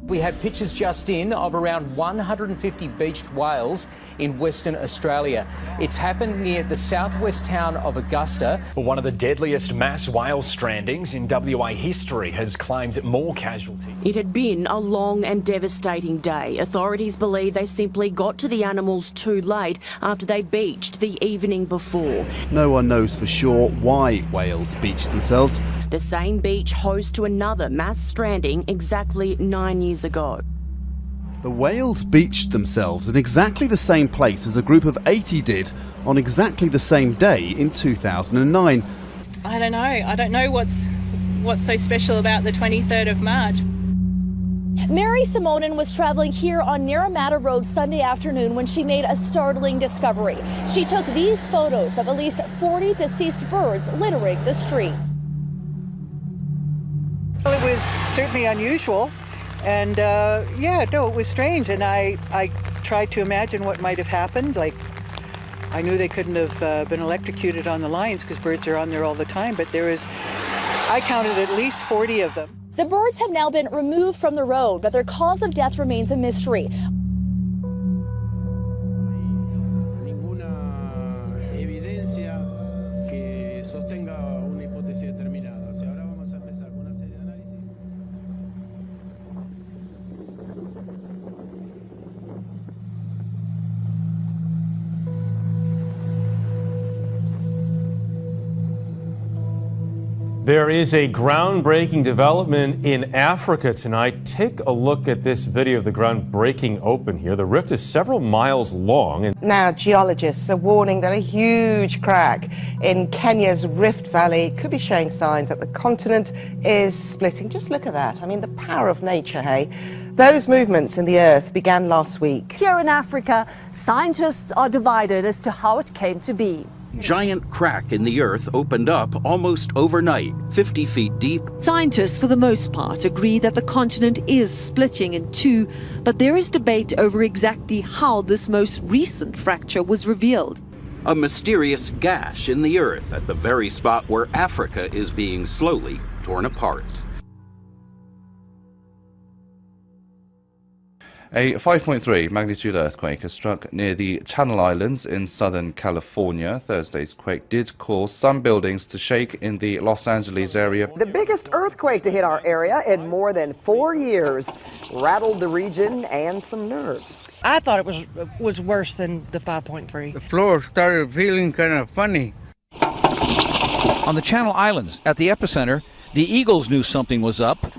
We have pictures just in of around 150 beached whales in Western Australia. It's happened near the southwest town of Augusta. Well, one of the deadliest mass whale strandings in WA history has claimed more casualties. It had been a long and devastating day. Authorities believe they simply got to the animals too late after they beached the evening before. No one knows for sure why whales beached themselves. The same beach host to another mass stranding exactly 9 years ago. The whales beached themselves in exactly the same place as a group of 80 did on exactly the same day in 2009. I don't know what's so special about the 23rd of March. Mary Simonin was traveling here on Naramata Road Sunday afternoon when she made a startling discovery. She took these photos of at least 40 deceased birds littering the streets. Well, it was certainly unusual, and it was strange, and I tried to imagine what might have happened. Like, I knew they couldn't have been electrocuted on the lines because birds are on there all the time, but I counted at least 40 of them. The birds have now been removed from the road, but their cause of death remains a mystery. There is a groundbreaking development in Africa tonight. Take a look at this video of the ground breaking open here. The rift is several miles long. Now, geologists are warning that a huge crack in Kenya's Rift Valley could be showing signs that the continent is splitting. Just look at that. I mean, the power of nature, hey? Those movements in the earth began last week. Here in Africa, scientists are divided as to how it came to be. Giant crack in the earth opened up almost overnight, 50 feet deep. Scientists, for the most part, agree that the continent is splitting in two, but there is debate over exactly how this most recent fracture was revealed. A mysterious gash in the earth at the very spot where Africa is being slowly torn apart. A 5.3 magnitude earthquake has struck near the Channel Islands in Southern California. Thursday's quake did cause some buildings to shake in the Los Angeles area. The biggest earthquake to hit our area in more than 4 years rattled the region and some nerves. I thought it was worse than the 5.3. The floor started feeling kind of funny. On the Channel Islands, at the epicenter, the Eagles knew something was up.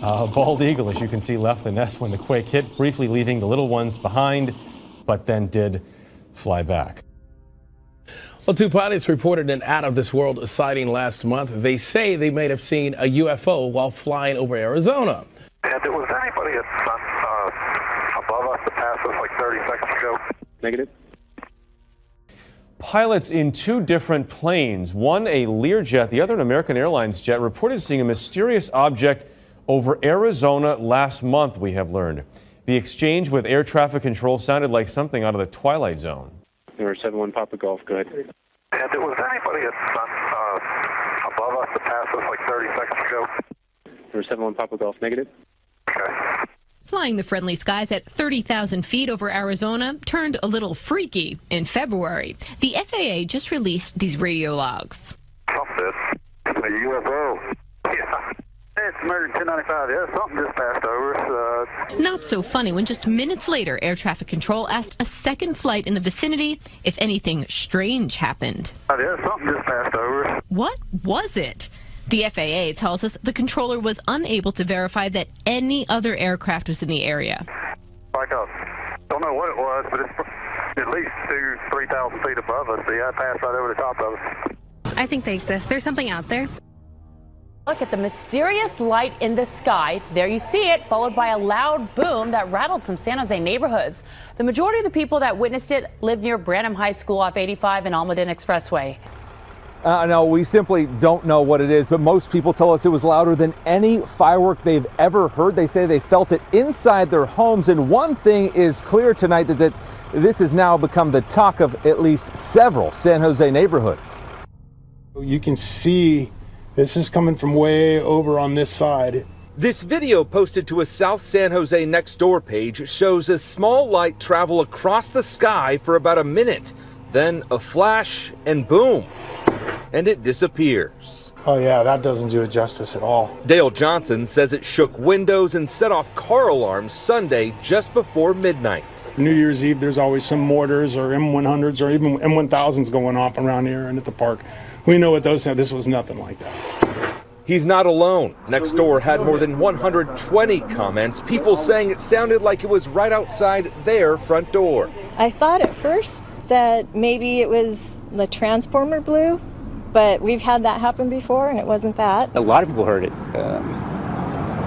A bald eagle, as you can see, left the nest when the quake hit, briefly leaving the little ones behind, but then did fly back. Well, two pilots reported an out-of-this-world sighting last month. They say they may have seen a UFO while flying over Arizona. And there was anybody above us that passed us like 30 seconds ago? Negative. Pilots in two different planes, one a Learjet, the other an American Airlines jet, reported seeing a mysterious object over Arizona last month, we have learned. The exchange with air traffic control sounded like something out of the Twilight Zone. Number 71 Papa Golf, go ahead. And there was anybody above us that passed us like 30 seconds ago? Number 71 Papa Golf, negative. Okay. Flying the friendly skies at 30,000 feet over Arizona turned a little freaky in February. The FAA just released these radio logs. Something. A UFO. Yeah. It's American 1095. Yeah, something just passed over us. Not so funny when just minutes later, air traffic control asked a second flight in the vicinity if anything strange happened. Yeah, something just passed over us. What was it? The FAA tells us the controller was unable to verify that any other aircraft was in the area. Like don't know what it was, but it's at least 3,000 feet above us. Yeah, it passed right over the top of us. I think they exist. There's something out there. Look at the mysterious light in the sky. There you see it, followed by a loud boom that rattled some San Jose neighborhoods. The majority of the people that witnessed it live near Branham High School off 85 and Almaden Expressway. No, we simply don't know what it is, but most people tell us it was louder than any firework they've ever heard. They say they felt it inside their homes, and one thing is clear tonight, that this has now become the talk of at least several San Jose neighborhoods. You can see This is coming from way over on this side. This video posted to a South San Jose Nextdoor page shows a small light travel across the sky for about a minute, then a flash and boom, and it disappears. Oh yeah, that doesn't do it justice at all. Dale Johnson says it shook windows and set off car alarms Sunday just before midnight. New Year's Eve, there's always some mortars or M100s or even M1000s going off around here and at the park. We know what those sound. This was nothing like that. He's not alone. Nextdoor had more than 120 comments, people saying it sounded like it was right outside their front door. I thought at first that maybe it was the transformer blew, but we've had that happen before and it wasn't that. A lot of people heard it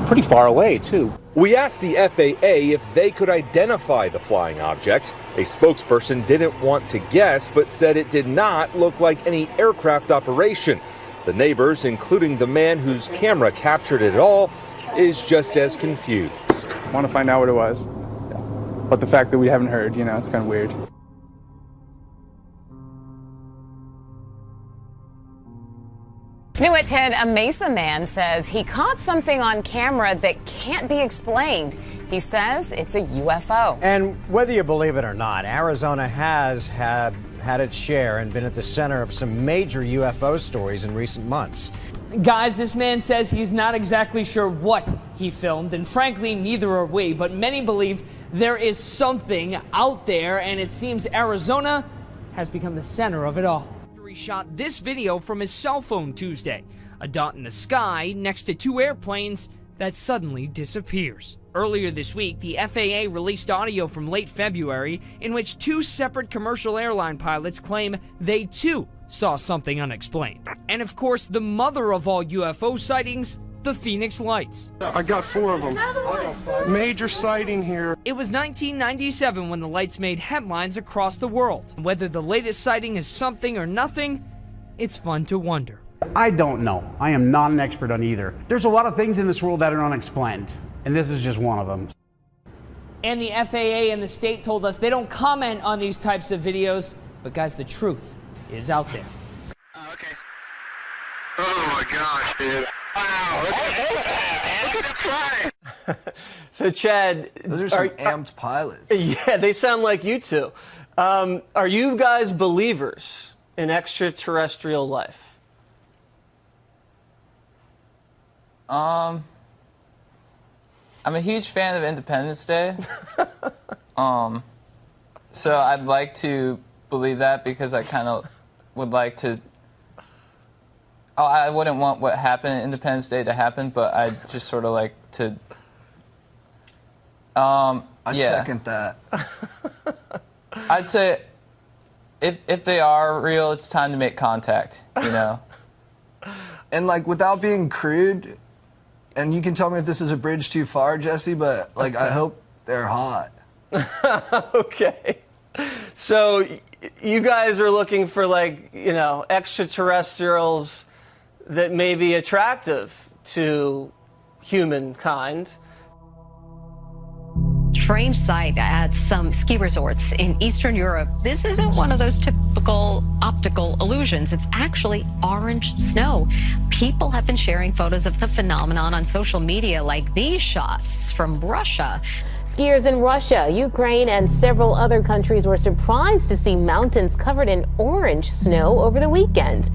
pretty far away too. We asked the FAA if they could identify the flying object. A spokesperson didn't want to guess, but said it did not look like any aircraft operation. The neighbors, including the man whose camera captured it all, is just as confused. I want to find out what it was, but the fact that we haven't heard, it's kind of weird. New at 10, a Mesa man says he caught something on camera that can't be explained. He says it's a UFO. And whether you believe it or not, Arizona has had its share and been at the center of some major UFO stories in recent months. Guys, this man says he's not exactly sure what he filmed, and frankly, neither are we, but many believe there is something out there, and it seems Arizona has become the center of it all. He shot this video from his cell phone Tuesday, a dot in the sky next to two airplanes that suddenly disappears. Earlier this week, the FAA released audio from late February in which two separate commercial airline pilots claim they too saw something unexplained. And of course, the mother of all UFO sightings, the Phoenix Lights. I got 4 of them. Major sighting here. It was 1997 when the lights made headlines across the world. Whether the latest sighting is something or nothing, it's fun to wonder. I don't know. I am not an expert on either. There's a lot of things in this world that are unexplained, and this is just one of them. And the FAA and the state told us they don't comment on these types of videos, but guys, the truth is out there. Okay. Oh my gosh, dude. Wow, look at him fly. So Chad, those are some amped pilots. Yeah, they sound like you two. Are you guys believers in extraterrestrial life? I'm a huge fan of Independence Day. So I'd like to believe that because I kind of would like to. I wouldn't want what happened in Independence Day to happen, but I'd just sort of like to. I second that. I'd say if they are real, it's time to make contact, And like without being crude, and you can tell me if this is a bridge too far, Jesse, but like I hope they're hot. Okay. So you guys are looking for extraterrestrials that may be attractive to humankind. Strange sight at some ski resorts in Eastern Europe. This isn't one of those typical optical illusions. It's actually orange snow. People have been sharing photos of the phenomenon on social media, like these shots from Russia. Skiers in Russia, Ukraine, and several other countries were surprised to see mountains covered in orange snow over the weekend.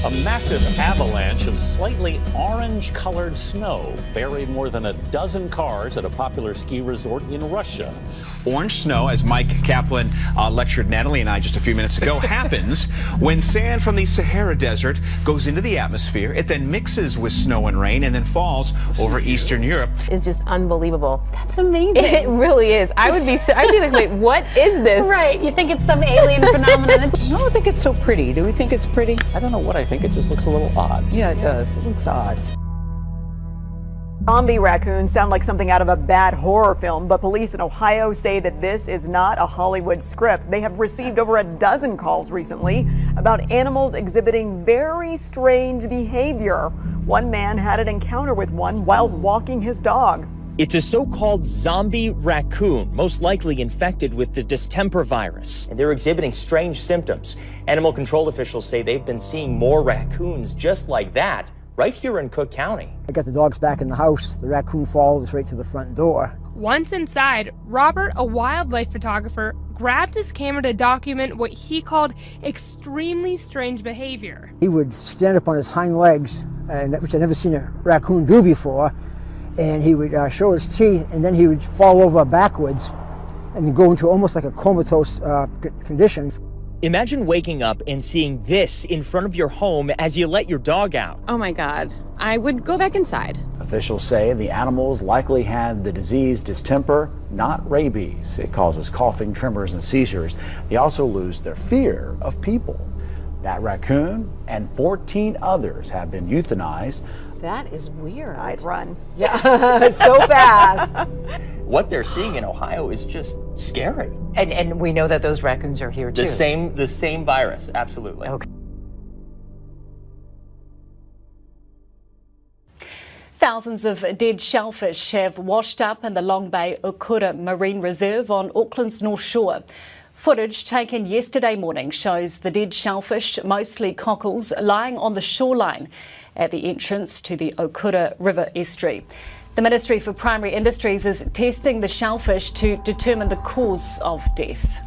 A massive avalanche of slightly orange-colored snow buried more than a dozen cars at a popular ski resort in Russia. Orange snow, as Mike Kaplan lectured Natalie and I just a few minutes ago, happens when sand from the Sahara Desert goes into the atmosphere. It then mixes with snow and rain and then falls over Eastern Europe. It's just unbelievable. That's amazing. It really is. I'd be like, wait, what is this? Right. You think it's some alien phenomenon. I don't think it's so pretty. Do we think it's pretty? I don't know what I think. It just looks a little odd. Yeah, it does. It looks odd. Zombie raccoons sound like something out of a bad horror film, but police in Ohio say that this is not a Hollywood script. They have received over a dozen calls recently about animals exhibiting very strange behavior. One man had an encounter with one while walking his dog. It's a so-called zombie raccoon, most likely infected with the distemper virus. And they're exhibiting strange symptoms. Animal control officials say they've been seeing more raccoons just like that right here in Cook County. I got the dogs back in the house. The raccoon follows us right to the front door. Once inside, Robert, a wildlife photographer, grabbed his camera to document what he called extremely strange behavior. He would stand up on his hind legs, which I'd never seen a raccoon do before, and he would show his teeth, and then he would fall over backwards and go into almost like a comatose condition. Imagine waking up and seeing this in front of your home as you let your dog out. Oh my God, I would go back inside. Officials say the animals likely had the disease distemper, not rabies. It causes coughing, tremors, and seizures. They also lose their fear of people. That raccoon and 14 others have been euthanized. That is weird. I'd run. Yeah, so fast. What they're seeing in Ohio is just scary. And we know that those raccoons are here too. The same virus, absolutely. Okay. Thousands of dead shellfish have washed up in the Long Bay Okura Marine Reserve on Auckland's North Shore. Footage taken yesterday morning shows the dead shellfish, mostly cockles, lying on the shoreline at the entrance to the Okura River estuary. The Ministry for Primary Industries is testing the shellfish to determine the cause of death.